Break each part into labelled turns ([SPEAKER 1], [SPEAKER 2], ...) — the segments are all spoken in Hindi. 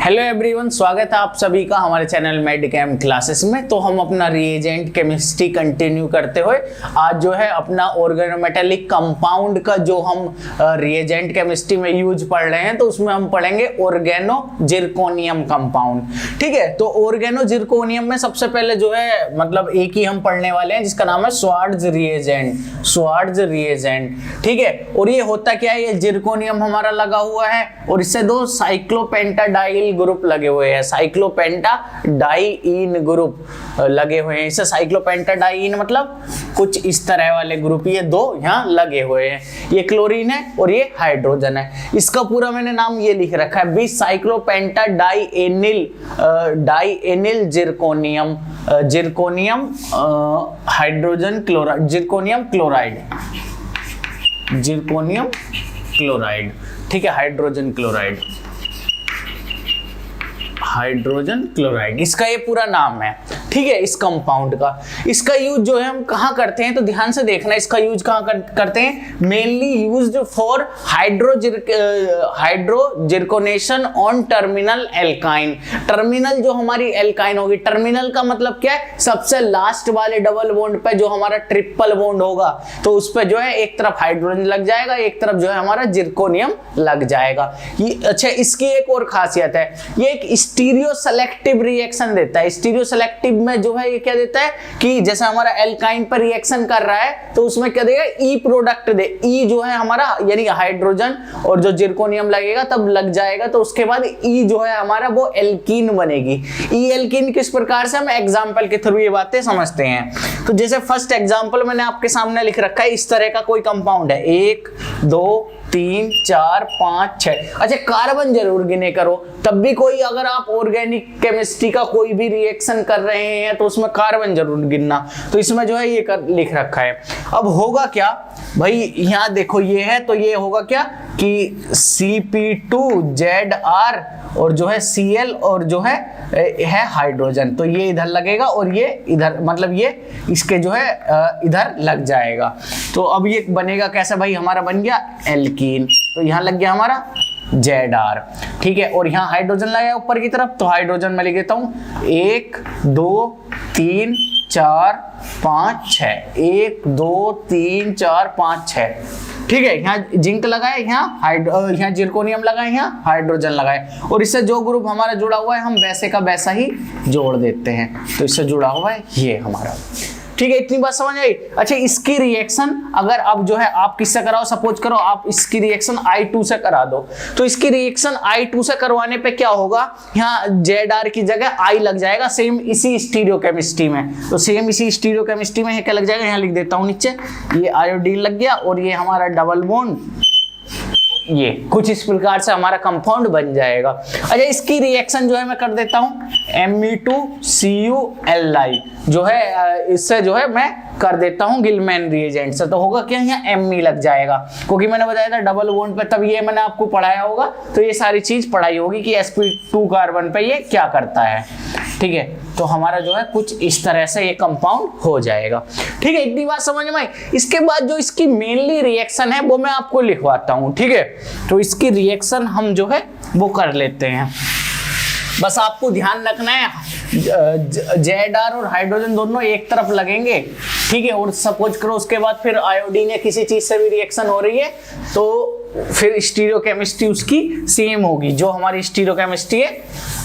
[SPEAKER 1] हेलो एवरीवन, स्वागत है आप सभी का हमारे चैनल मेडिकेम क्लासेस में। तो हम अपना रिएजेंट केमिस्ट्री कंटिन्यू करते हुए आज जो है अपना ऑर्गेनोमेटेलिक कंपाउंड का जो हम रिएजेंट केमिस्ट्री में यूज पढ़ रहे हैं, तो उसमें हम पढ़ेंगे ऑर्गेनो जिरकोनियम कंपाउंड। ठीक है, तो ऑर्गेनो जिरकोनियम में सबसे पहले जो है मतलब एक ही हम पढ़ने वाले हैं जिसका नाम है स्वार्ट्ज रिएजेंट। स्वार्ट्ज रिएजेंट, ठीक है। और ये होता क्या है, ये जिरकोनियम हमारा लगा हुआ है और इससे दो साइक्लोपेंटाडाइल ग्रुप लगे हुए हैं, साइक्लोपेंटाडाइइन ग्रुप लगे हुए हैं। इससे साइक्लोपेंटाडाइइन मतलब कुछ इस तरह वाले ग्रुप, ये दो यहाँ लगे हुए हैं। ये क्लोरीन है और ये हाइड्रोजन है। इसका पूरा मैंने नाम ये लिख रखा है बीस cyclopentadienyl dienyl zirconium zirconium hydrogen chloride zirconium chloride zirconium chloride, ठीक है। हाइड्रोजन क्लोराइड, हाइड्रोजन क्लोराइड इसका ये पूरा नाम है, ठीक है। इस कंपाउंड का इसका यूज जो है हम कहाँ करते हैं, तो ध्यान से देखना इसका यूज कहाँ करते हैं। Mainly used for hydrozirconation on terminal alkyne. Terminal जो हमारी एल्काइन होगी, टर्मिनल का मतलब क्या है, सबसे लास्ट वाले डबल बॉन्ड पे जो हमारा ट्रिपल बॉन्ड होगा, तो उस पे जो है एक तरफ हाइड्रोजन लग जाएगा, एक तरफ जो है हमारा जिरकोनियम लग जाएगा। ये अच्छा, इसकी एक और खासियत है, ये एक स्टीरियो सेलेक्टिव रिएक्शन देता है। स्टीरियो सेलेक्टिव में जो है ये क्या देता है कि जैसे हमारा एल्काइन पर रिएक्शन कर रहा है तो उसमें क्या देगा, ई प्रोडक्ट दे। ई जो है हमारा यानी हाइड्रोजन और जो जिरकोनियम लगेगा तब लग जाएगा, तो उसके बाद ई जो है हमारा वो एल्कीन बनेगी। ई एल्कीन किस प्रकार से, हम एग्जांपल के थ्रू ये बातें समझते हैं। तो जैसे फर्स्ट एग्जांपल मैंने आपके सामने लिख रखा है, इस तरह का कोई कंपाउंड है, 1 2 3 4 5 6। अच्छा, कार्बन जरूर गिने करो, तब भी कोई अगर आप ऑर्गेनिक केमिस्ट्री का कोई भी रिएक्शन कर रहे हैं तो उसमें कार्बन जरूर गिनना। तो इसमें जो है ये लिख रखा है। अब होगा क्या भाई, यहाँ देखो ये है, तो ये होगा क्या कि Cp2Zr और जो है Cl और जो है हाइड्रोजन, तो ये इधर लगेगा और ये इधर, मतलब ये इसके जो है इधर लग जाएगा। तो अब ये बनेगा कैसा भाई, हमारा बन गया एल्कीन। तो यहाँ लग गया हमारा Zr, ठीक है। और यहाँ हाइड्रोजन लगाया ऊपर की तरफ, तो हाइड्रोजन में लिख देता हूँ 1 2 3 4 5 6 1 2 3 4 5 6, ठीक है। यहाँ जिंक लगाए, यहाँ जिरकोनियम लगाए, यहाँ हाइड्रोजन लगाए, और इससे जो ग्रुप हमारा जुड़ा हुआ है हम वैसे का वैसा ही जोड़ देते हैं। तो इससे जुड़ा हुआ है ये हमारा, ठीक है। इतनी बात समझ आई। अच्छा, इसकी रिएक्शन अगर अब जो है आप किससे कराओ, सपोज करो आप इसकी रिएक्शन I2 से करा दो, तो इसकी रिएक्शन I2 से करवाने पे क्या होगा, यहाँ Zr की जगह I लग जाएगा, सेम इसी स्टीरियोकेमिस्ट्री में। तो सेम इसी स्टीरियोकेमिस्ट्री में क्या लग जाएगा, यहाँ लिख देता हूँ नीचे, ये आयोडीन लग गया और ये हमारा डबल बॉन्ड, ये कुछ इस प्रकार से हमारा कंपाउंड बन जाएगा। अच्छा, इसकी रिएक्शन जो है मैं कर देता हूं Me2Cu Li, जो है इससे जो है मैं कर देता हूं गिलमैन रिएजेंट से। तो होगा क्या, यहाँ Me लग जाएगा, क्योंकि मैंने बताया था डबल बॉन्ड पे, तब ये मैंने आपको पढ़ाया होगा, तो ये सारी चीज पढ़ाई होगी कि sp2 कार्बन पे ये क्या करता है, ठीक है। तो हमारा जो है कुछ इस तरह से ये कंपाउंड हो जाएगा, ठीक है। इतनी बात समझ में आई। इसके बाद जो इसकी मेनली रिएक्शन है वो मैं आपको लिखवाता हूं, ठीक है। तो इसकी रिएक्शन हम जो है वो कर लेते हैं। बस आपको ध्यान रखना है, Zr और हाइड्रोजन दोनों एक तरफ लगेंगे, ठीक है। और सपोज करो उसके बाद फिर आयोडीन या किसी चीज से भी रिएक्शन हो रही है, तो फिर स्टीरियोकेमिस्ट्री उसकी सेम होगी। जो हमारी स्टीरियोकेमिस्ट्री है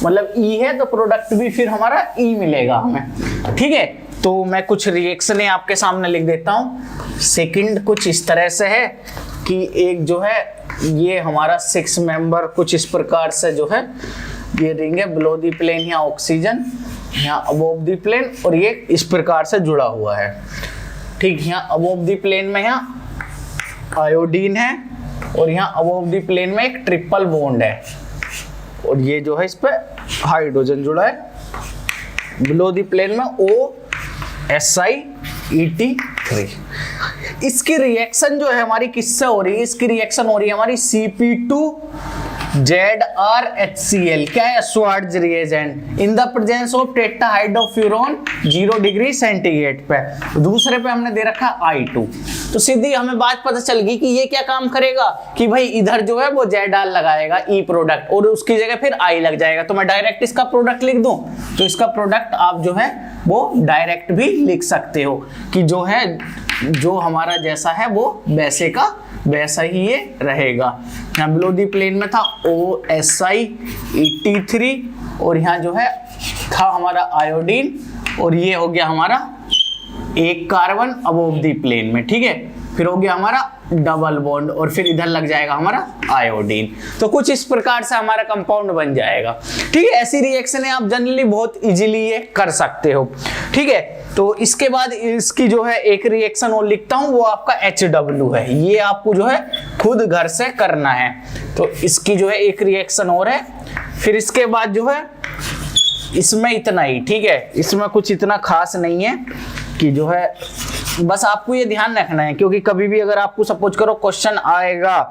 [SPEAKER 1] मतलब E है, तो प्रोडक्ट भी फिर हमारा E मिलेगा हमें, ठीक है। तो मैं कुछ रिएक्शनें आपके सामने लिख देता हूं। सेकंड कुछ इस तरह से है कि एक जो है ये हमारा 6 मेंबर कुछ इस प्रकार से जो है ये रिंग है, बिलो दी प्लेन यहाँ ऑक्सीजन, यहाँ अबोव दी प्लेन, और ये इस प्रकार से जुड़ा हुआ है, ठीक। यहाँ अबोव दी प्लेन में यहाँ आयोडीन है और यहाँ अबोव दी प्लेन में एक ट्रिपल बॉन्ड है, और ये जो है इस पे हाइड्रोजन जुड़ा है। बिलो दी प्लेन में OSiEt3। इसकी रिएक्शन जो है हमारी किससे हो रही है, इसकी रिएक्शन हो रही है हमारी Cp2 ZrHCl क्या है, Schwartz reagent in the presence of tetrahydrofuran 0 degree centigrade पे। दूसरे पे हमने दे रखा I2। तो सीधी हमें बात पता चल गई कि ये क्या काम करेगा कि भाई इधर जो है वो Zr लगाएगा ई प्रोडक्ट और उसकी जगह फिर I लग जाएगा। तो मैं डायरेक्ट इसका प्रोडक्ट लिख दूं, तो इसका प्रोडक्ट आप जो है वो डायरेक्ट भी लिख सकते हो कि जो है जो हमारा जैसा है वो वैसे का वैसा ही ये रहेगा। यहाँ बिलो दी प्लेन में था OSI-83 और यहाँ जो है था हमारा आयोडीन और ये हो गया हमारा एक कार्बन अबोव दी प्लेन में, ठीक है। फिर हो गया हमारा डबल बॉन्ड और फिर इधर लग जाएगा हमारा आयोडीन। तो कुछ इस प्रकार से हमारा कंपाउंड बन जाएगा, ठीक है। ऐसी रिएक्शन आप जनरली बहुत इजीली ये कर सकते हो, ठीक है। तो इसके बाद इसकी जो है एक रिएक्शन और लिखता हूं, वो आपका HW है। ये आपको जो है खुद घर से करना है। तो इसकी जो है एक रिएक्शन और है। फिर इसके बाद जो है इसमें इतना ही, ठीक है। इसमें कुछ इतना खास नहीं है कि जो है बस आपको ये ध्यान रखना है, क्योंकि कभी भी अगर आपको सपोज करो क्वेश्चन आएगा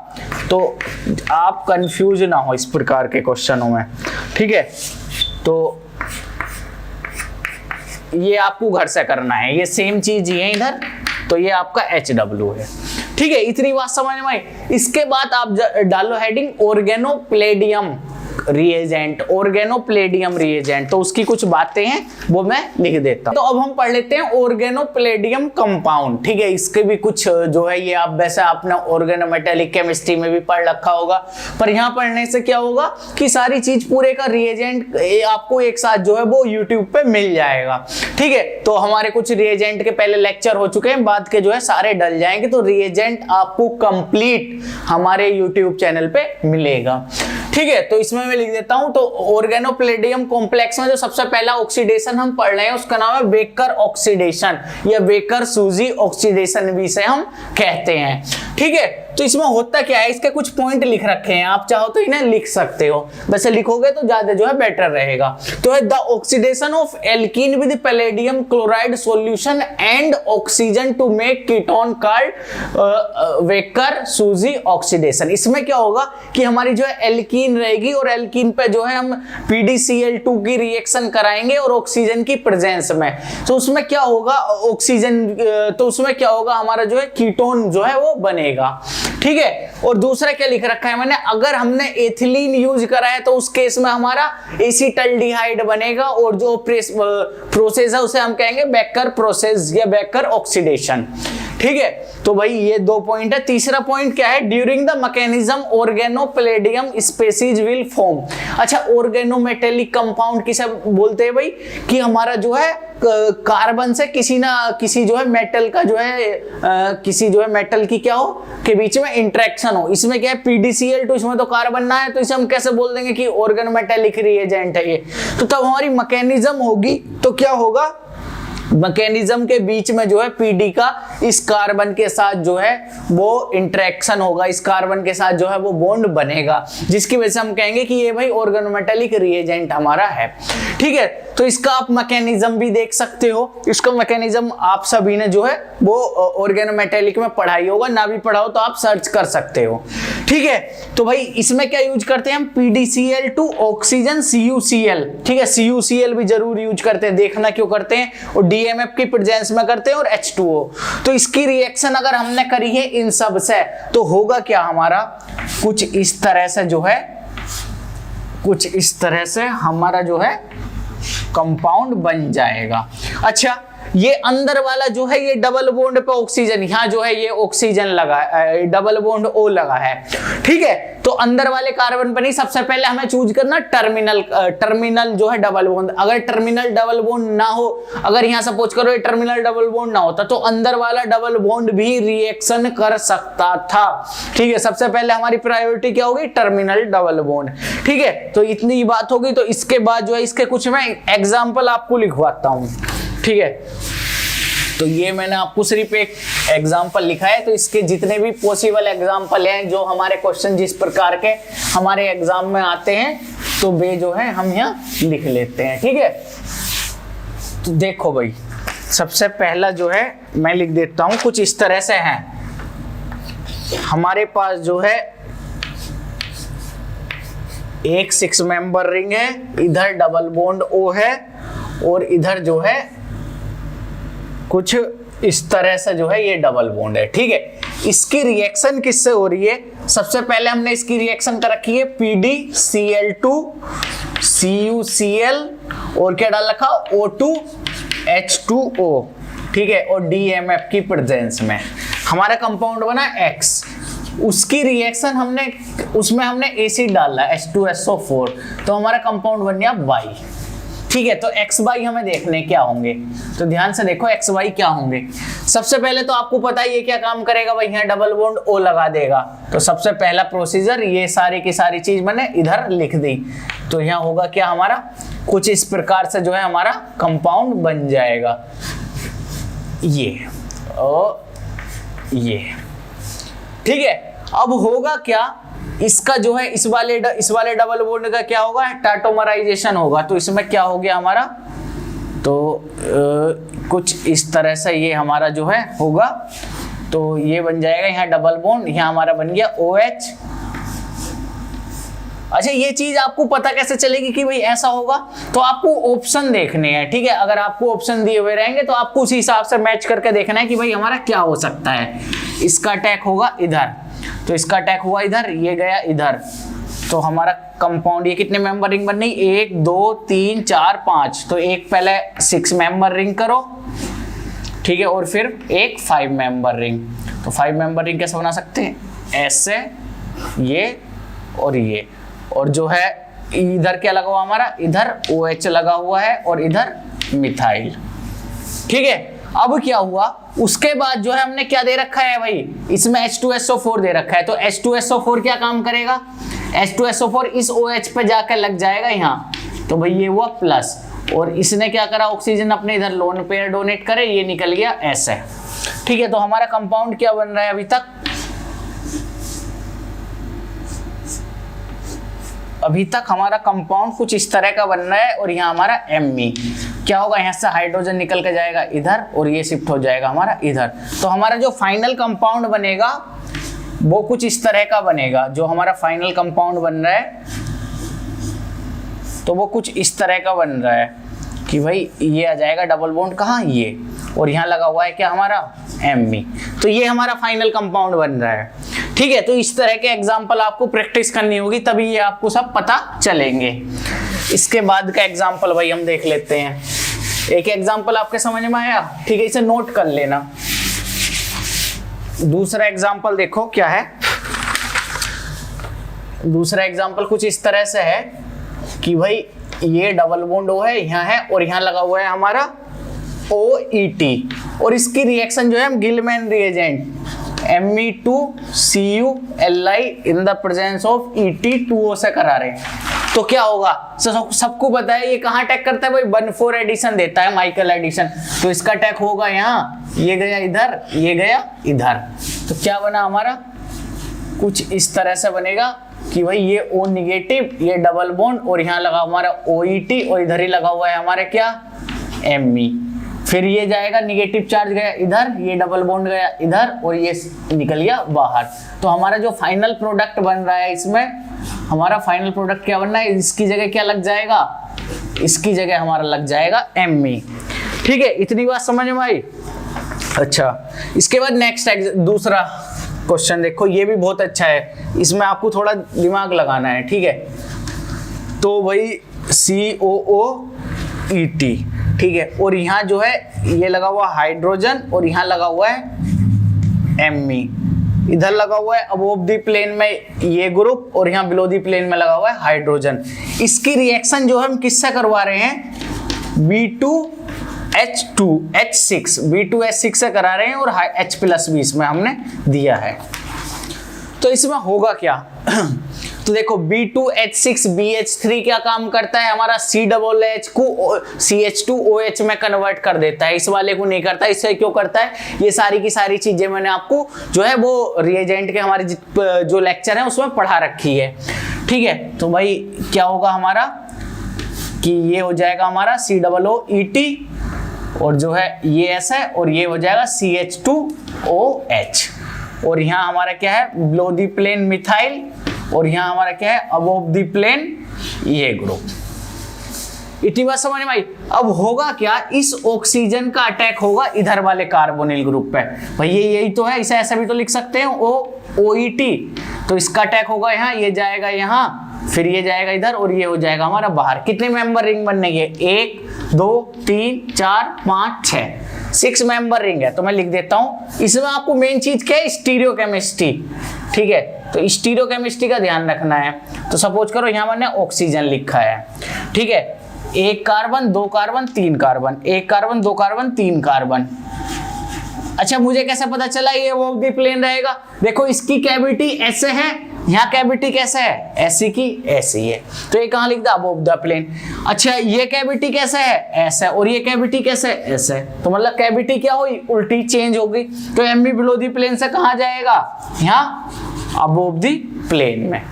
[SPEAKER 1] तो आप कंफ्यूज ना हो इस प्रकार के क्वेश्चनों में, ठीक है। तो ये आपको घर से करना है, ये सेम चीज ही है इधर। तो ये आपका HW है, ठीक है। इतनी बात समझ में आई। इसके बाद आप डालो हेडिंग ऑर्गेनोप्लेडियम रिएजेंट, ऑर्गेनोप्लेडियम रिएजेंट। तो उसकी कुछ बातें हैं वो मैं लिख देता हूं। तो अब हम पढ़ लेते हैं ऑर्गेनोप्लेडियम कंपाउंड, ठीक है। इसके भी कुछ जो है ये आप वैसे आपने ऑर्गेनोमेटेलिक केमिस्ट्री में भी पढ़ रखा होगा, पर यहाँ पढ़ने से क्या होगा कि सारी चीज पूरे का रिएजेंट आपको एक साथ जो है वो यूट्यूब पे मिल जाएगा, ठीक है। तो हमारे कुछ रिएजेंट के पहले लेक्चर हो चुके हैं, बाद के जो है सारे डल जाएंगे। तो रिएजेंट आपको कंप्लीट हमारे यूट्यूब चैनल पे मिलेगा, ठीक है। तो इसमें मैं लिख देता हूं। तो ऑर्गेनोप्लेडियम कॉम्प्लेक्स में जो सबसे पहला ऑक्सीडेशन हम पढ़ रहे हैं उसका नाम है बेकर ऑक्सीडेशन या बेकर-सूजी ऑक्सीडेशन भी से हम कहते हैं, ठीक है। तो इसमें होता क्या है, इसके कुछ पॉइंट लिख रखे हैं, आप चाहो तो इन्हें लिख सकते हो, वैसे लिखोगे तो ज्यादा जो है बेटर रहेगा। तो है the oxidation of alkene with palladium chloride solution and oxygen to make ketone called Wacker Tsuji oxidation. इसमें क्या होगा कि हमारी जो है एल्कीन रहेगी और एल्कीन पे जो है हम PDCl2 की रिएक्शन कराएंगे और ऑक्सीजन की प्रेजेंस में। तो उसमें क्या होगा ऑक्सीजन, तो उसमें क्या होगा हमारा जो है कीटोन जो है वो बनेगा, ठीक है। और दूसरा क्या लिख रखा है मैंने, अगर हमने एथिलीन यूज करा है तो उस केस में हमारा एसिटल्डिहाइड बनेगा और जो प्रोसेस है उसे हम कहेंगे बेकर प्रोसेस या बेकर ऑक्सीडेशन, ठीक है। तो भाई ये दो पॉइंट है। तीसरा पॉइंट क्या है, during the mechanism organopalladium species will form. अच्छा, ऑर्गेनोमेटेलिक कंपाउंड किसे बोलते हैं भाई, कि हमारा जो है कार्बन से किसी ना किसी जो है मेटल का जो है किसी जो है मेटल की क्या हो के बीच में इंटरेक्शन हो। इसमें क्या है PDCl2, इसमें तो कार्बन ना है, तो इसे हम कैसे बोल देंगे कि ऑर्गेनोमेटेलिक रिएजेंट है ये। तो तब हमारी मैकेनिज्म होगी तो क्या होगा, मैकेनिज्म के बीच में जो है PD का इस कार्बन के साथ जो है वो इंटरेक्शन होगा, इस कार्बन के साथ जो है वो बॉन्ड बनेगा, जिसकी वजह से हम कहेंगे कि ये भाई ऑर्गेनोमेटेलिक रिएजेंट हमारा है, ठीक है। तो इसका आप मैकेनिज्म भी देख सकते हो। इसका मैकेनिज्म आप सभी ने जो है वो ऑर्गेनोमेटेलिक में पढ़ाई होगा, ना भी पढ़ाओ तो आप सर्च कर सकते हो, ठीक है। तो भाई इसमें क्या यूज करते हैं हम, PDCl2 ऑक्सीजन CuCl, ठीक है। CuCl भी जरूर यूज करते हैं, देखना क्यों करते हैं, और DMF की प्रेजेंस में करते हैं, और H2O। तो इसकी रिएक्शन अगर हमने करी है इन सब से तो होगा क्या हमारा, कुछ इस तरह से जो है, कुछ इस तरह से हमारा जो है कंपाउंड बन जाएगा। अच्छा, ये अंदर वाला जो है ये डबल बॉन्ड पे ऑक्सीजन, यहाँ जो है ये ऑक्सीजन लगा, डबल बॉन्ड O लगा है, ठीक है। तो अंदर वाले कार्बन पर नहीं, सबसे पहले हमें चूज करना टर्मिनल जो है डबल बॉन्ड। अगर टर्मिनल डबल बॉन्ड ना हो, अगर यहाँ सपोज करो ये टर्मिनल डबल बॉन्ड ना होता तो अंदर वाला डबल बॉन्ड भी रिएक्शन कर सकता था, ठीक है। सबसे पहले हमारी प्रायोरिटी क्या होगी, टर्मिनल डबल बॉन्ड, ठीक है। तो इतनी बात होगी। तो इसके बाद जो है इसके कुछ मैं एग्जाम्पल आपको लिखवाता हूँ, ठीक है। तो ये मैंने आपको सिर्फ एक एग्जाम्पल लिखा है, तो इसके जितने भी पॉसिबल एग्जाम्पल हैं जो हमारे क्वेश्चन जिस प्रकार के हमारे एग्जाम में आते हैं तो वे जो है हम यहाँ लिख लेते हैं, ठीक है। तो देखो भाई, सबसे पहला जो है मैं लिख देता हूं, कुछ इस तरह से है। हमारे पास जो है एक 6 मेंबर रिंग है, इधर डबल बॉन्ड O है और इधर जो है कुछ इस तरह से जो है ये डबल बॉन्ड है। ठीक है, इसकी रिएक्शन किससे हो रही है? सबसे पहले हमने इसकी रिएक्शन कर रखी है PdCl2 CuCl और क्या डाल रखा O2 H2O। ठीक है, और DMF की प्रेजेंस में हमारा कंपाउंड बना X। उसकी रिएक्शन हमने उसमें हमने एसिड डाला H2SO4, तो हमारा कंपाउंड बन गया Y। ठीक है, तो एक्स वाई हमें देखने क्या होंगे, तो ध्यान से देखो एक्स वाई क्या होंगे। सबसे पहले तो आपको पता है ये क्या काम करेगा भाई, यहाँ डबल बॉन्ड O लगा देगा। तो सबसे पहला प्रोसीजर ये सारी की सारी चीज मैंने इधर लिख दी। तो यहाँ होगा क्या हमारा, कुछ इस प्रकार से जो है हमारा कंपाउंड बन जाएगा, ये और ये। ठीक है, अब होगा क्या, इसका जो है इस वाले डबल बॉन्ड का क्या होगा, टाटोमराइजेशन होगा। तो इसमें क्या हो गया हमारा, तो कुछ इस तरह से ये हमारा जो है होगा। तो ये बन जाएगा यहाँ डबल बॉन्ड, यहाँ हमारा बन गया OH। अच्छा, ये चीज आपको पता कैसे चलेगी कि भाई ऐसा होगा, तो आपको ऑप्शन देखने हैं। ठीक है, अगर आपको ऑप्शन दिए हुए रहेंगे तो आपको उसी हिसाब से मैच करके देखना है कि भाई हमारा क्या हो सकता है। इसका अटैक होगा इधर, तो इसका अटैक हुआ इधर, ये गया इधर। तो हमारा कंपाउंड ये कितने मेंबर रिंग बननी, 1 2 3 4 5। तो एक पहले 6 मेंबर रिंग करो, ठीक है, और फिर एक 5 मेंबर रिंग। तो 5 मेंबर रिंग कैसे बना सकते हैं, ऐसे, ये और ये, और जो है इधर क्या लगा हुआ हमारा, इधर OH लगा हुआ है और इधर मिथाइल। ठीक है, अब क्या हुआ, उसके बाद जो है हमने क्या दे रखा है भाई, इसमें H2SO4 दे रखा है। तो H2SO4 क्या काम करेगा, H2SO4 इस OH पे जाकर लग जाएगा यहाँ। तो भाई ये हुआ प्लस, और इसने क्या करा, ऑक्सीजन अपने इधर लोन पेयर डोनेट करे, ये निकल गया ऐसे। ठीक है, तो हमारा कंपाउंड क्या बन रहा है अभी तक, हमारा कंपाउंड कुछ इस तरह का बन रहा है। और यहाँ हमारा Me क्या होगा, यहाँ से हाइड्रोजन निकल के जाएगा इधर और ये शिफ्ट हो जाएगा हमारा इधर। तो हमारा जो फाइनल कंपाउंड बनेगा वो कुछ इस तरह का बनेगा। जो हमारा फाइनल कंपाउंड बन रहा है तो वो कुछ इस तरह का बन रहा है कि भाई ये आ जाएगा डबल बॉन्ड कहाँ, ये, और यहाँ लगा हुआ है क्या हमारा Me। तो ये हमारा फाइनल कंपाउंड बन रहा है। ठीक है, तो इस तरह के एग्जाम्पल आपको प्रैक्टिस करनी होगी, तभी ये आपको सब पता चलेंगे। इसके बाद का एग्जाम्पल भाई हम देख लेते हैं। एक एग्जाम्पल आपके समझ में आया, ठीक है, इसे नोट कर लेना। दूसरा एग्जाम्पल देखो क्या है। दूसरा एग्जाम्पल कुछ इस तरह से है कि भाई ये डबल बॉन्ड O है, यहाँ है, और यहाँ लगा हुआ है हमारा OET, और इसकी रिएक्शन जो है हम Gillman reagent Me2Cu Li in the presence of Et2O से करा रहे हैं। तो क्या होगा, सबको पता है ये कहाँ अटैक करता है भाई, 1,4 एडिशन देता है, माइकल एडिशन। तो इसका अटैक होगा यहाँ, ये गया इधर, ये गया इधर। तो क्या बना हमारा, कुछ इस तरह से बनेगा कि भाई ये O निगेटिव, ये डबल बॉन्ड, और यहाँ लगा हमारा OET, और इधर ही लगा हुआ है हमारे क्या Me। फिर ये जाएगा, निगेटिव चार्ज गया इधर, ये डबल बॉन्ड गया इधर, और ये निकल गया बाहर। तो हमारा जो फाइनल प्रोडक्ट बन रहा है, इसमें हमारा फाइनल प्रोडक्ट क्या बन रहा है, इसकी जगह क्या लग जाएगा, इसकी जगह हमारा लग जाएगा Me। ठीक है, इतनी बात समझ में आई। अच्छा, इसके बाद नेक्स्ट दूसरा क्वेश्चन देखो, ये भी बहुत अच्छा है, इसमें आपको थोड़ा दिमाग लगाना है। ठीक है, तो भाई COOET, ठीक है, और यहाँ जो है ये लगा हुआ हाइड्रोजन, और यहाँ लगा हुआ है Me, इधर लगा हुआ है अबोव द प्लेन में ये ग्रुप, और यहाँ बिलो द प्लेन में लगा हुआ है हाइड्रोजन। इसकी रिएक्शन जो हम किससे करवा रहे हैं, B2H2H6 B2H6 से करा रहे हैं, और H+ भी इसमें हमने दिया है। तो इसमें होगा क्या तो देखो B2H6BH3 क्या काम करता है, हमारा COOH को CH2OH में कन्वर्ट कर देता है, इस वाले को नहीं करता। इससे क्यों करता है, ये सारी की सारी चीजें मैंने आपको जो है वो रिएजेंट के हमारे जो लेक्चर है उसमें पढ़ा रखी है। ठीक है, तो भाई क्या होगा हमारा कि ये हो जाएगा हमारा COOET, और जो है ये S है, और ये हो जाएगा CH2OH, और यहाँ हमारा क्या है बिलो द प्लेन मिथाइल, और यहाँ हमारा क्या है, अबोव द प्लेन ये ग्रुप। इतनी बात समझ में आई। अब होगा क्या, इस ऑक्सीजन का अटैक होगा इधर वाले कार्बोनिल ग्रुप पे। भाई यही तो है, इसे ऐसा भी तो लिख सकते हैं OET। तो इसका अटैक होगा यहाँ, ये जाएगा यहाँ, फिर ये जाएगा इधर और ये हो जाएगा हमारा बाहर। कितने मेंबर रिंग बनने के, 1 2 3 4 5 6, 6 मेंबर रिंग है। तो मैं लिख देता हूं, इसमें आपको मेन चीज क्या है, स्टीरियोकेमिस्ट्री। ठीक है, तो स्टीरियोकेमिस्ट्री का ध्यान रखना है। तो सपोज करो यहाँ मैंने ऑक्सीजन लिखा है, ठीक है, 1 carbon 2 carbon 3 carbon, 1 carbon 2 carbon 3 carbon. अच्छा, मुझे कैसे पता चला ये अबोव द प्लेन रहेगा? देखो इसकी कैविटी ऐसे है, यहाँ कैविटी कैसे है, ऐसी की ऐसी है, तो ये कहाँ लिख दो, अबोव द प्लेन। अच्छा, ये कैविटी कैसे है, ऐसा, और ये कैविटी कैसे है, ऐसे, तो मतलब कैविटी क्या हुई, उल्टी चेंज हो गई। तो एमबी बिलो द प्लेन से कहाँ जाएगा, यहाँ अबोव द प्लेन में।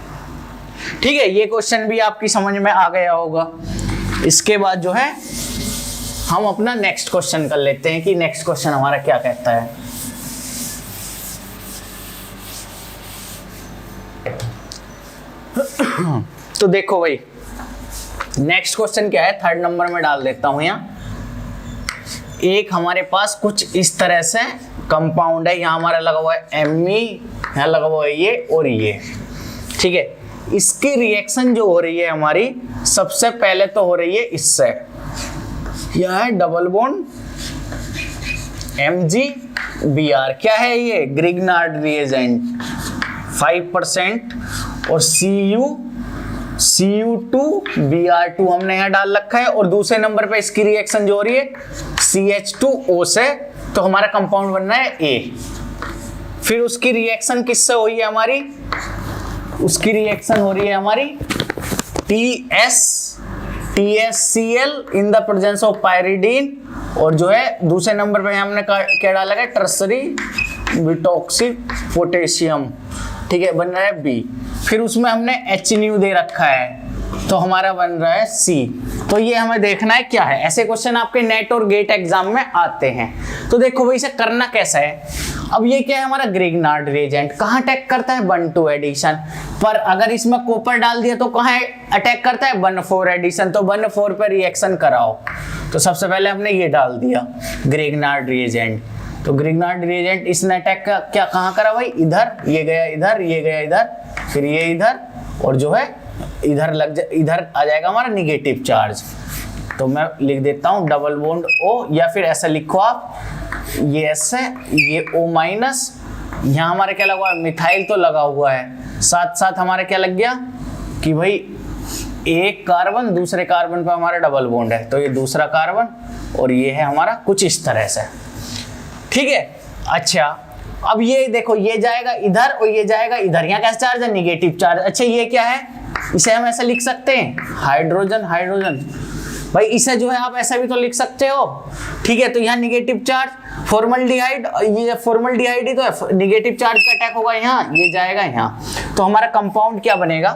[SPEAKER 1] ठीक है, ये क्वेश्चन भी आपकी समझ में आ गया होगा। इसके बाद जो है हम अपना नेक्स्ट क्वेश्चन कर लेते हैं कि नेक्स्ट क्वेश्चन हमारा क्या कहता है। तो देखो भाई, नेक्स्ट क्वेश्चन क्या है, 3rd नंबर में डाल देता हूं यहाँ। एक हमारे पास कुछ इस तरह से कंपाउंड है, यहाँ हमारा लगा हुआ है Me, यहाँ लगा हुआ है ये और ये। ठीक है, इसकी रिएक्शन जो हो रही है हमारी, सबसे पहले तो हो रही है इससे, यह है डबल बॉन्ड MgBr। क्या है ये, ग्रिग्नार्ड रिएजेंट 5%, और Cu2Br2 हमने यहाँ डाल रखा है। और दूसरे नंबर पे इसकी रिएक्शन जो हो रही है CH2O से, तो हमारा कंपाउंड बन रहा है A। फिर उसकी रिएक्शन किससे हुई है हमारी, उसकी रिएक्शन हो रही है हमारी TSCl in the presence of pyridine, और जो है दूसरे नंबर पे हमने क्या डाला है, टर्सरी बिटॉक्सी पोटेशियम। ठीक है, बन रहा है B। फिर उसमें हमने HNU दे रखा है, तो हमारा बन रहा है C। तो ये हमें देखना है क्या है। ऐसे क्वेश्चन आपके नेट और गेट एग्जाम में आते हैं। तो देखो भाई, इसे करना कैसा है। अब ये क्या है हमारा ग्रिग्नार्ड रिएजेंट, कहाँ अटैक करता है, 1,2 एडिशन पर। अगर इसमें कॉपर डाल दिया तो कहाँ अटैक करता है, 1,4 एडिशन। तो 1,4 पे रिएक्शन कराओ। तो सबसे पहले हमने ये डाल दिया ग्रिग्नार्ड रिएजेंट। तो ग्रिग्नार्ड रिएजेंट इसने अटैक क्या कहाँ करा भाई, इधर, ये गया इधर, ये गया इधर, फिर ये इधर, और जो है इधर इधर आ जाएगा हमारा निगेटिव चार्ज। तो मैं लिख देता हूँ डबल बॉन्ड O, या फिर ऐसा लिखो आप, ये ऐसे, ये O-, यहाँ हमारे क्या लगा हुआ है, मिथाइल तो लगा हुआ है, साथ साथ हमारा क्या लग गया कि भाई एक कार्बन दूसरे कार्बन पे हमारा डबल बॉन्ड है, तो ये दूसरा कार्बन और ये है हमारा कुछ इस तरह से। ठीक है, अच्छा अब ये देखो, ये जाएगा इधर और ये जाएगा इधर, यहाँ कैसा चार्ज है, निगेटिव चार्ज। अच्छा ये क्या है, इसे हम ऐसा लिख सकते हैं, हाइड्रोजन। हाइड्रोजन भाई इसे जो है आप ऐसा भी तो लिख सकते हो। ठीक है, तो यहाँ निगेटिव चार्ज, फॉर्मल्डिहाइड, ये फॉर्मल्डिहाइड ही तो है, निगेटिव चार्ज का अटैक होगा यहाँ, ये जाएगा यहाँ। तो हमारा कंपाउंड क्या बनेगा,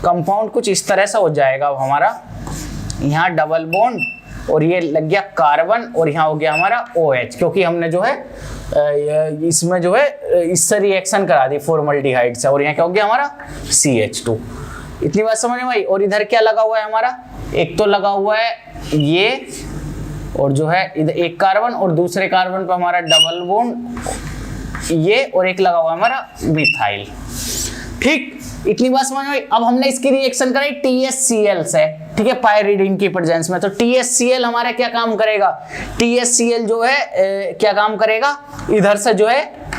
[SPEAKER 1] कंपाउंड कुछ इस तरह से हो जाएगा हमारा, यहाँ डबल बॉन्ड और ये लग गया कार्बन, और यहाँ हो गया हमारा OH, क्योंकि हमने जो है इसमें जो है इससे रिएक्शन करा दी फॉर्मल्डिहाइड से, और यहाँ क्या हो गया हमारा CH2। इतनी बात समझ में आई। और इधर क्या लगा हुआ है हमारा, एक तो लगा हुआ है ये, और जो है इधर एक कार्बन और दूसरे कार्बन पर हमारा डबल बॉन्ड ये, और एक लगा हुआ है हमारा मिथाइल। ठीक, इतनी बात समझ में आई। अब हमने इसकी रिएक्शन कराई TSCl से, ठीक है, पायरिडीन की प्रेजेंस में। तो TSCl हमारा क्या काम करेगा, TSCl जो है क्या काम करेगा, इधर से जो है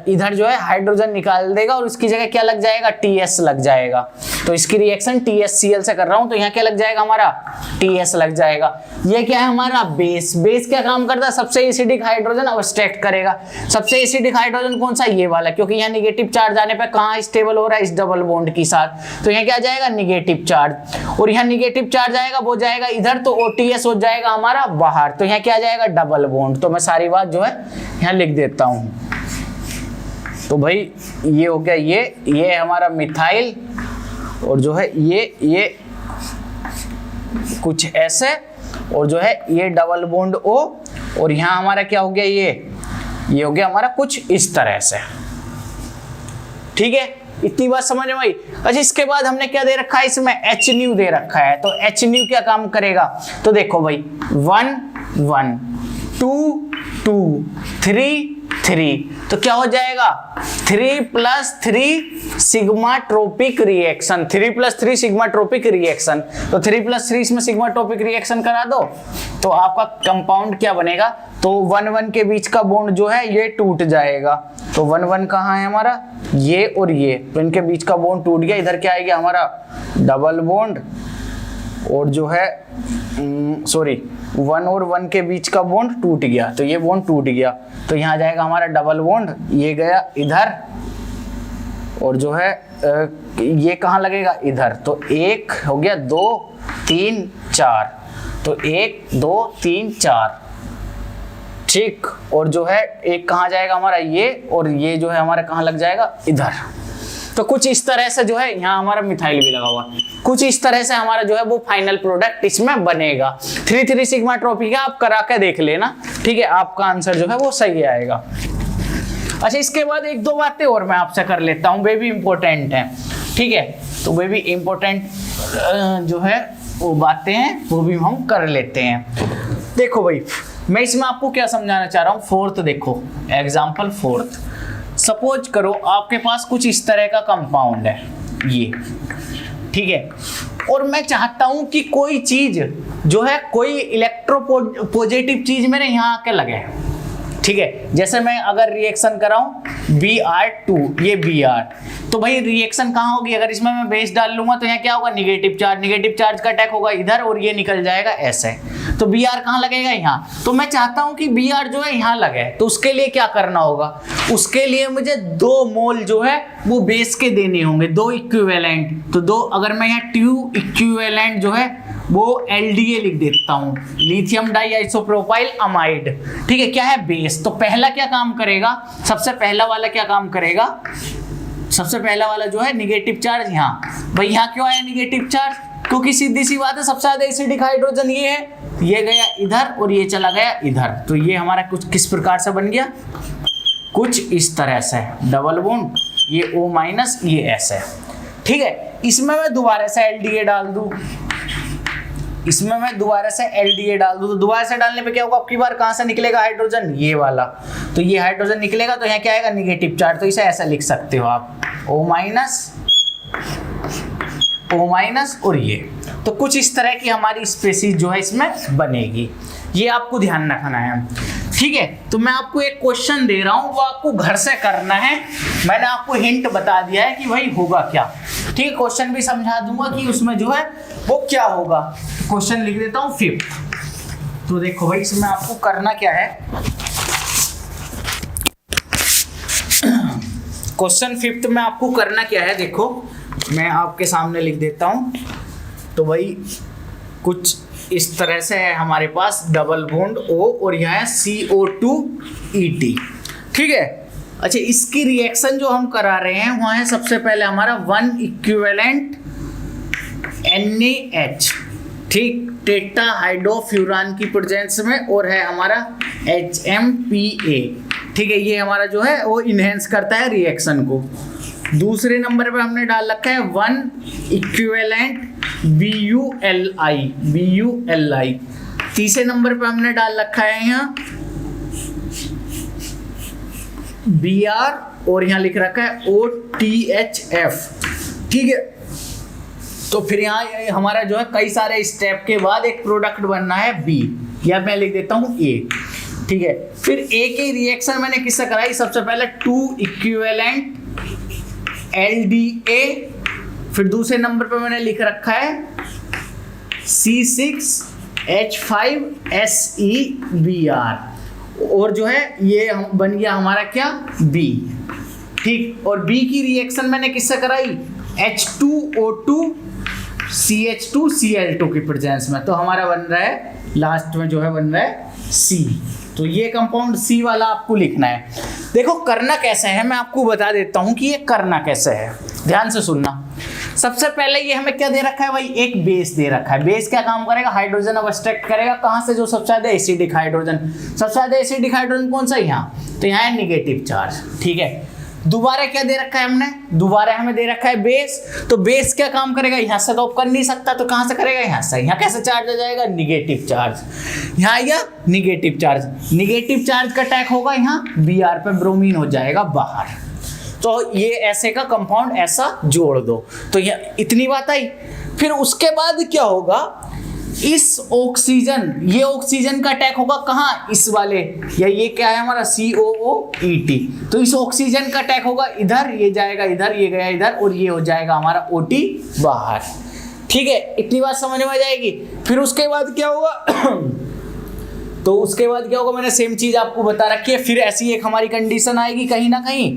[SPEAKER 1] इधर जो है हाइड्रोजन निकाल देगा और उसकी जगह क्या लग जाएगा, TS लग जाएगा। तो इसकी रिएक्शन TSCl से कर रहा हूं, तो यहाँ क्या लग जाएगा हमारा, TS लग जाएगा। ये क्या है हमारा बेस। बेस क्या काम करता है, सबसे एसिडिक हाइड्रोजन अब्स्ट्रैक्ट करेगा। सबसे एसिडिक हाइड्रोजन कौन सा, ये वाला, क्योंकि यहाँ निगेटिव चार्ज आने पर कहाँ स्टेबल हो रहा है, इस डबल बॉन्ड के साथ। तो यहाँ क्या जाएगा, निगेटिव चार्ज, और यहाँ निगेटिव चार्ज आएगा, वो जाएगा इधर, तो OTS हो जाएगा हमारा बाहर। तो यहाँ क्या जाएगा, डबल बॉन्ड। तो मैं सारी बात जो है यहाँ लिख देता हूँ। तो भाई ये हो गया, ये हमारा मिथाइल, और जो है ये कुछ ऐसे, और जो है ये डबल बॉन्ड O, और यहाँ हमारा क्या हो गया, ये हो गया हमारा कुछ इस तरह से। ठीक है, इतनी बात समझ में आई। अच्छा इसके बाद हमने क्या दे रखा है इसमें, एच न्यू दे रखा है, तो एच न्यू क्या काम करेगा, तो देखो भाई 1 1 2 2 3 3, तो क्या हो जाएगा 3 + 3 सिग्माट्रोपिक रिएक्शन, 3 + 3 सिग्माट्रोपिक रिएक्शन, तो 3 + 3 इसमें सिग्माट्रोपिक रिएक्शन करा दो तो आपका कंपाउंड क्या बनेगा, तो 1 1 के बीच का बॉन्ड जो है ये टूट जाएगा, तो 1 1 कहाँ है हमारा, ये और ये, तो इनके बीच का बॉन्ड टूट गया, इधर क्या आएगा हमारा डबल बॉन्ड, और जो है सॉरी 1 और 1 के बीच का बॉन्ड टूट गया, तो ये बॉन्ड टूट गया, तो यहाँ जाएगा हमारा डबल बॉन्ड, ये गया इधर, और जो है ये कहाँ लगेगा इधर, तो 1 हो गया 2 3 4, तो 1 2 3 4, ठीक, और जो है एक कहाँ जाएगा हमारा ये, और ये जो है हमारा कहाँ लग जाएगा इधर। तो कुछ इस तरह से जो है यहाँ हमारा मिथाइल भी लगा हुआ, कुछ इस तरह से हमारा जो है वो फाइनल प्रोडक्ट इसमें बनेगा। 3 सिग्माट्रोपिक है, आप करा के देख लेना, ठीक है, आपका आंसर जो है वो सही आएगा। अच्छा इसके बाद 1-2 बातें और मैं आपसे कर लेता हूँ, वे भी इंपॉर्टेंट हैं, ठीक है, तो वे भी इंपॉर्टेंट जो है वो बातें हैं वो भी हम कर लेते हैं। देखो भाई मैं इसमें आपको क्या समझाना चाह रहा हूँ, फोर्थ देखो एग्जाम्पल फोर्थ, सपोज करो आपके पास कुछ इस तरह का कंपाउंड है ये, ठीक है, और मैं चाहता हूं कि कोई चीज जो है कोई इलेक्ट्रोपॉजिटिव चीज मेरे यहाँ आके लगे, ठीक है, जैसे मैं अगर रिएक्शन कराऊं Br2, ये Br, तो भाई रिएक्शन कहाँ होगी, अगर इसमें मैं बेस डाल लूंगा तो यहाँ क्या होगा निगेटिव चार्ज का अटैक होगा इधर, और ये निकल जाएगा ऐसे, तो Br कहाँ लगेगा यहाँ, तो मैं चाहता हूं कि Br जो है यहाँ लगे, तो उसके लिए क्या करना होगा, उसके लिए मुझे 2 मोल जो है वो बेस के देने होंगे, 2 इक्विवेलेंट, तो 2 अगर मैं यहाँ 2 इक्विवेलेंट जो है वो LDA लिख देता हूं, लिथियम डाई आइसोप्रोपाइल अमाइड, ठीक है, क्या है बेस, तो पहला क्या काम करेगा, सबसे पहला वाला क्या काम करेगा, सबसे पहला वाला जो है निगेटिव चार्ज यहाँ, भाई यहाँ क्यों आया निगेटिव चार्ज, क्योंकि सीधी सी बात है सबसे ज्यादा एसिडिक हाइड्रोजन ये है, ये गया इधर और ये चला गया इधर, तो ये हमारा कुछ किस प्रकार से बन गया, कुछ इस तरह से डबल बॉन्ड, ये O- ये S है, ठीक है, इसमें मैं दोबारा से LDA डाल दूं, इसमें मैं दोबारा से LDA डाल दूं, तो दोबारा से डालने पे क्या होगा, आपकी बार कहां से निकलेगा हाइड्रोजन, ये वाला, तो ये हाइड्रोजन निकलेगा, तो यहाँ क्या आएगा निगेटिव चार्ज, तो इसे ऐसा लिख सकते हो आप O- और ये, तो कुछ इस तरह की हमारी स्पेसीज जो है इसमें बनेगी, ये आपको ध्यान रखना है, ठीक है। तो मैं आपको एक क्वेश्चन दे रहा हूं, वो आपको घर से करना है, मैंने आपको हिंट बता दिया है कि भाई होगा क्या, ठीक है, क्वेश्चन भी समझा दूंगा कि उसमें जो है वो क्या होगा। क्वेश्चन लिख देता हूं 5th, तो देखो भाई इसमें आपको करना क्या है, क्वेश्चन 5th में आपको करना क्या है, देखो मैं आपके सामने लिख देता हूं, तो भाई कुछ इस तरह से है हमारे पास डबल बॉन्ड O और यहाँ है CO2ET, ठीक है। अच्छा इसकी रिएक्शन जो हम करा रहे हैं वहाँ है सबसे पहले हमारा 1 इक्विवेलेंट NaH, ठीक, टेट्रा हाइड्रोफ्यूरान की प्रेजेंस में, और है हमारा HMPA, ठीक है, ये हमारा जो है वो इनहेंस करता है रिएक्शन को। दूसरे नंबर पे हमने डाल रखा है 1 इक्विवेलेंट BuLi। तीसरे नंबर पे हमने डाल रखा है यहाँ Br, और यहाँ लिख रखा है OTHF, ठीक है। तो फिर यहाँ हमारा जो है कई सारे स्टेप के बाद एक प्रोडक्ट बनना है B, या मैं लिख देता हूँ A, ठीक है। फिर A की रिएक्शन मैंने किससे कराई, सबसे पहले 2 इक्विवेलेंट LDA, फिर दूसरे नंबर पे मैंने लिख रखा है C6H5SeBr, और जो है ये बन गया हमारा क्या B, ठीक। और B की रिएक्शन मैंने किससे कराई, H2O2 CH2Cl2 की प्रेजेंस में, तो हमारा बन रहा है लास्ट में जो है बन रहा है C, तो ये कंपाउंड C वाला आपको लिखना है। देखो करना कैसे है मैं आपको बता देता हूं कि ये करना कैसे है, ध्यान से सुनना। सबसे पहले ये हमें क्या दे रखा है भाई, एक बेस दे रखा है, बेस क्या काम करेगा, हाइड्रोजन अब्स्ट्रैक्ट करेगा, कहां से, जो सबसे ज्यादा एसिडिक हाइड्रोजन, सबसे ज्यादा एसिडिक हाइड्रोजन कौन सा, यहाँ, तो यहाँ है निगेटिव चार्ज, ठीक है। दोबारा क्या दे रखा है हमने, दोबारा हमें दे रखा है बेस, तो बेस क्या काम करेगा, यहां से तो कर नहीं सकता, तो कहां से करेगा, यहां से। यहां कैसे चार्ज आ जाएगा, निगेटिव चार्ज, यहां आएगा निगेटिव चार्ज, निगेटिव चार्ज का अटैक होगा यहां Br पे, ब्रोमीन हो जाएगा बाहर। तो ये ऐसे का कंपाउंड ऐसा जोड़ दो, तो ये इतनी बात आई। फिर उसके बाद क्या होगा, इस ऑक्सीजन, ये ऑक्सीजन का अटैक होगा कहाँ, इस वाले, या ये क्या है हमारा COOET, तो इस ऑक्सीजन का अटैक होगा इधर, ये जाएगा इधर, ये गया इधर, और ये हो जाएगा हमारा OT बाहर। ठीक है, इतनी बात समझ में आ जाएगी। फिर उसके बाद क्या होगा तो उसके बाद क्या होगा, मैंने सेम चीज आपको बता रखी है। फिर ऐसी एक हमारी कंडीशन आएगी कहीं ना कहीं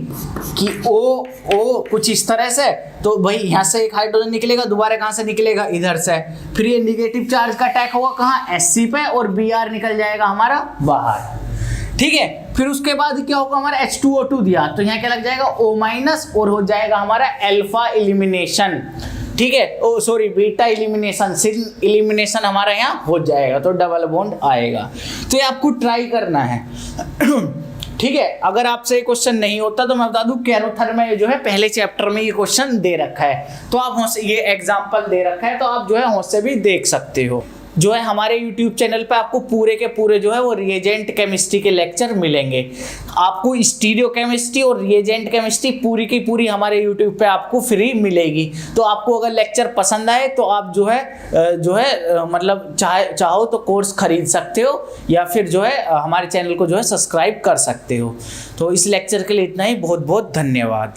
[SPEAKER 1] कि O कुछ इस तरह से, तो भाई यहाँ से एक हाइड्रोजन निकलेगा, दोबारा कहाँ से निकलेगा, इधर से। फिर ये निगेटिव चार्ज का अटैक होगा कहाँ, Sc पे, और Br निकल जाएगा हमारा बाहर। ठीक है, फिर उसके बाद क्या होगा, हमारा H2O2 दिया, तो यहाँ क्या लग जाएगा O- और हो जाएगा हमारा अल्फा एलिमिनेशन। ठीक है, ओ सॉरी बीटा एलिमिनेशन, सिर्फ एलिमिनेशन हमारा यहाँ हो जाएगा, तो डबल बॉन्ड आएगा। तो ये आपको ट्राई करना है। ठीक है, अगर आपसे क्वेश्चन नहीं होता तो मैं बता दूं, कैरोथर में जो है पहले चैप्टर में ये क्वेश्चन दे रखा है, तो आप ये एग्जांपल दे रखा है, तो आप जो है होश से भी देख सकते हो। जो है हमारे YouTube चैनल पे आपको पूरे के पूरे जो है वो रिएजेंट केमिस्ट्री के लेक्चर मिलेंगे। आपको स्टीरियो केमिस्ट्री और रिएजेंट केमिस्ट्री पूरी की पूरी हमारे YouTube पे आपको फ्री मिलेगी। तो आपको अगर लेक्चर पसंद आए तो आप जो है मतलब चाहो तो कोर्स खरीद सकते हो, या फिर जो है हमारे चैनल को जो है सब्सक्राइब कर सकते हो। तो इस लेक्चर के लिए इतना ही, बहुत बहुत धन्यवाद।